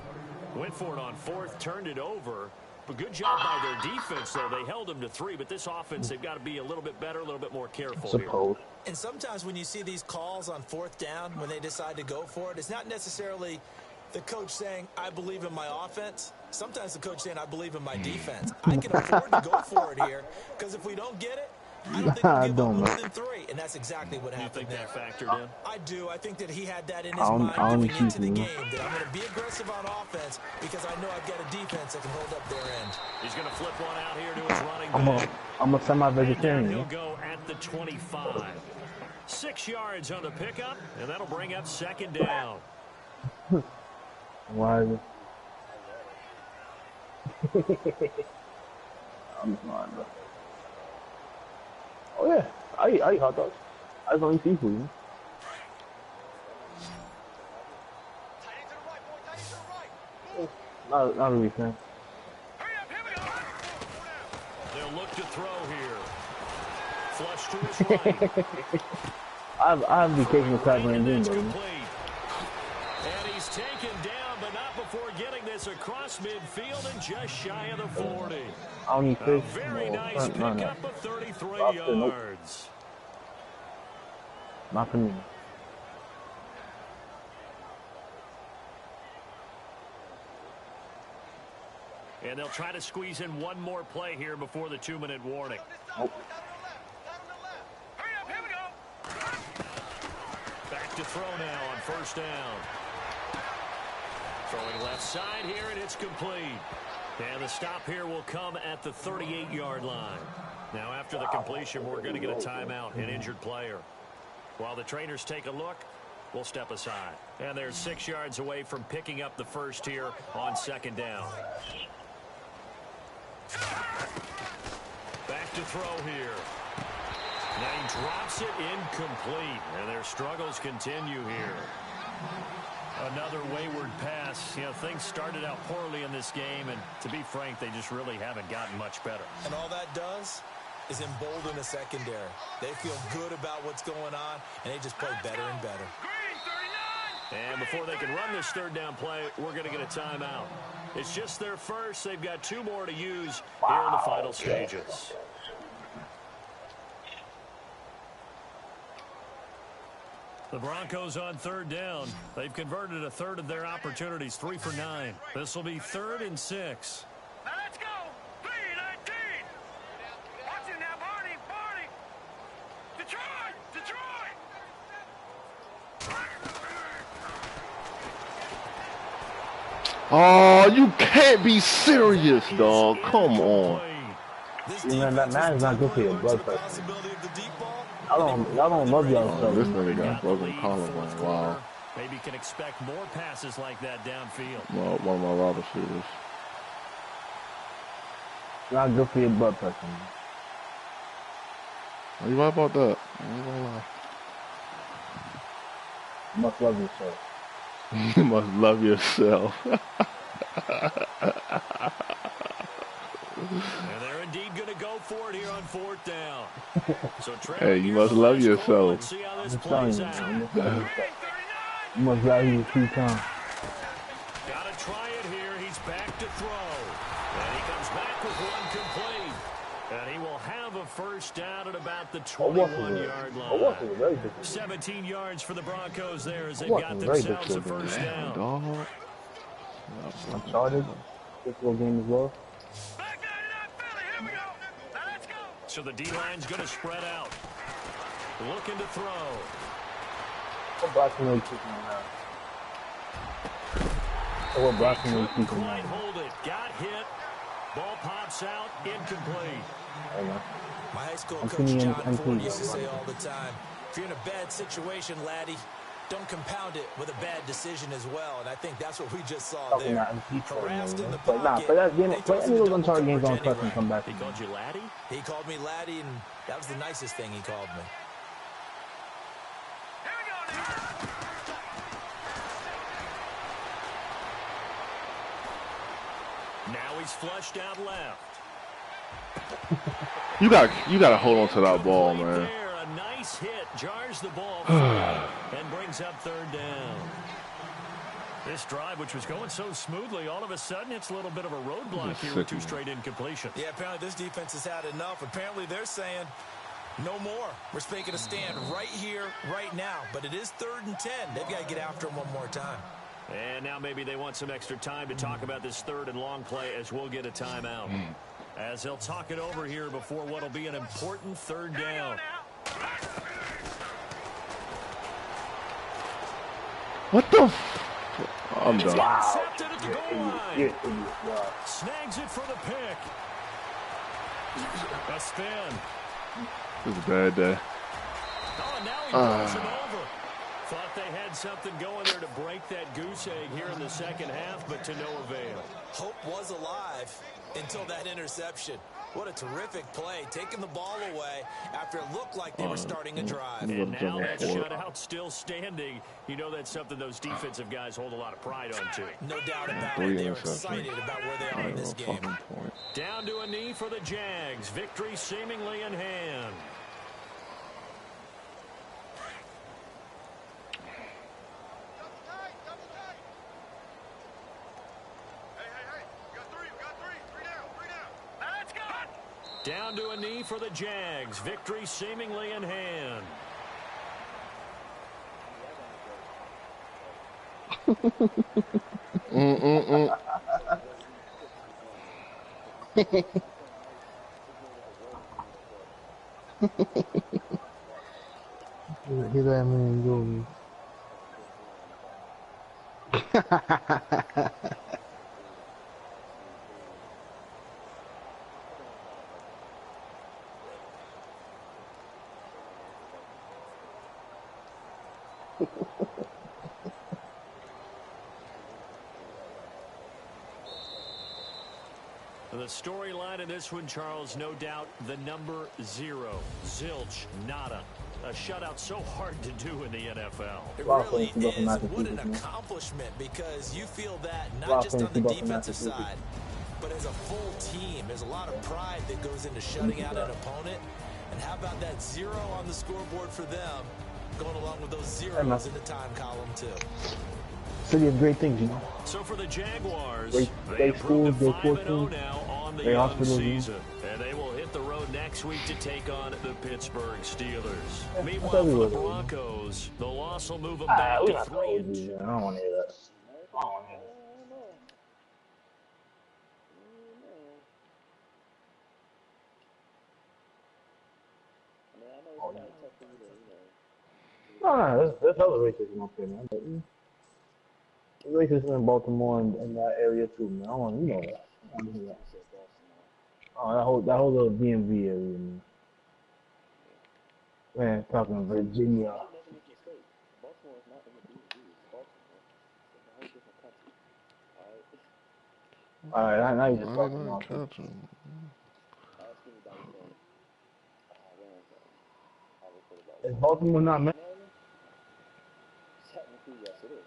went for it on 4th, turned it over. A good job by their defense, though. They held them to 3, but this offense, they've got to be a little bit better, a little bit more careful here. And sometimes when you see these calls on 4th down, when they decide to go for it, it's not necessarily the coach saying, I believe in my offense. Sometimes the coach saying, I believe in my defense. I can afford to go for it here, because if we don't get it, I don't think we'll give up more than 3, and that's exactly what happened there. You think that factored in? I do. I think that he had that in his mind going into the game, that I'm going to be aggressive on offense because I know I've got a defense that can hold up their end. He's going to flip one out here to his running back. I'm a semi-vegetarian. He'll go at the 25. 6 yards on the pickup, and that'll bring up 2nd down. Why? I'm fine, bro. Oh yeah, I eat hot dogs. I don't eat seafood. Not really fan. They'll look to throw here. Flush to his right. I have the occasional crab and And baby. he's taken down, but not before getting this across midfield and just shy of the 40. I don't eat fish. Very nice pickup of 33 yards. Not for me. And they'll try to squeeze in one more play here before the 2-minute warning. Nope. Back to throw now on 1st down. Throwing left side here, and it's complete. And the stop here will come at the 38-yard line. Now, after the completion, we're going to get a timeout, an injured player. While the trainers take a look, we'll step aside. And they're 6 yards away from picking up the first here on 2nd down. Back to throw here. Now he drops it incomplete, and their struggles continue here. Another wayward pass. You know, things started out poorly in this game, and to be frank, they just really haven't gotten much better. And all that does is embolden the secondary. They feel good about what's going on, and they just play better and better. And before they can run this 3rd down play, we're going to get a timeout. It's just their first. They've got 2 more to use here in the final stages. The Broncos on 3rd down. They've converted a third of their opportunities, 3 for 9. This will be 3rd and 6. Now let's go. 3-19. Watch it now, Barney. Detroit. Oh, you can't be serious, dog. Come on. Man, that man is not good for your blood pressure. Y'all don't love yourself. This nigga got broken collarbone. Wow. Maybe can expect more passes like that downfield. Well, one of my robber shooters. Not good for your blood pressure, man. Are you right about that? I ain't gonna lie. You must love yourself. You must love yourself. And they're indeed going to go for it here on 4th down. So hey, you must love yourself. Let's see how this I'm telling plays you, out. man. You must love you 3 times. Got to try it here. He's back to throw. And he comes back with one complete. And he will have a first down at about the 21-yard line. 17 yards for the Broncos there as they've got themselves a first down. Dog. Uncharted. Football game as well. So the D-line's going to spread out. Looking to throw. What blocking are you keeping now? What blocking are you keeping Quite now? hold it. Got hit. Ball pops out. Incomplete. My high school coach John Ford used to say all the time, if you're in a bad situation, laddie, don't compound it with a bad decision as well. And I think that's what we just saw there. Harassed in the pocket. Play any of those Uncharted games on Plus and come back. He called you laddie? He called me laddie, and that was the nicest thing he called me. Now he's flushed out left. You got to hold on to that ball, man. There, a nice hit, jars the ball and brings up 3rd down. This drive, which was going so smoothly, all of a sudden it's a little bit of a roadblock here with 2 straight incompletions. Yeah, apparently this defense has had enough. Apparently they're saying no more. We're making a stand right here, right now. But it is 3rd and 10. They've got to get after him one more time. And now maybe they want some extra time to talk about this 3rd and long play as we'll get a timeout. As they'll talk it over here before what will be an important 3rd down. What the I'm done. Intercepted at the goal line. Snags it for the pick. A spin. This is a bad day. Oh, and now he throws it over. Thought they had something going there to break that goose egg here in the second half, but to no avail. Hope was alive until that interception. What a terrific play, taking the ball away after it looked like they were starting a drive. And now that shutout still standing. You know that's something those defensive guys hold a lot of pride on, too. No doubt about it. They're excited about where they are in this game. Down to a knee for the Jags. Victory seemingly in hand. Down to a knee for the Jags. Victory seemingly in hand. Hear that man go. The storyline in this one, Charles, no doubt the number 0. Zilch, nada. A shutout so hard to do in the NFL. It really is. What an accomplishment, because you feel that not just on the defensive side, but as a full team. There's a lot of pride that goes into shutting out an opponent. And how about that 0 on the scoreboard for them, going along with those zeros in the time column, too. City of great things, you know. So for the Jaguars, Great schools, great 5-0 now on the great young hospitals, season. And they will hit the road next week to take on the Pittsburgh Steelers. Yeah, Meanwhile, for the Broncos, the loss will move them back to 3. I don't want to hear that. I don't want to hear that. No, there's other racism up there, man. But, there's racism in Baltimore and in that area too, man. I don't want, you know that. I don't want to hear that. Oh, that whole little DMV area, man. Man, talking Virginia. All right, now you just talking about. Is Baltimore not Maryland? Technically, yes, it is.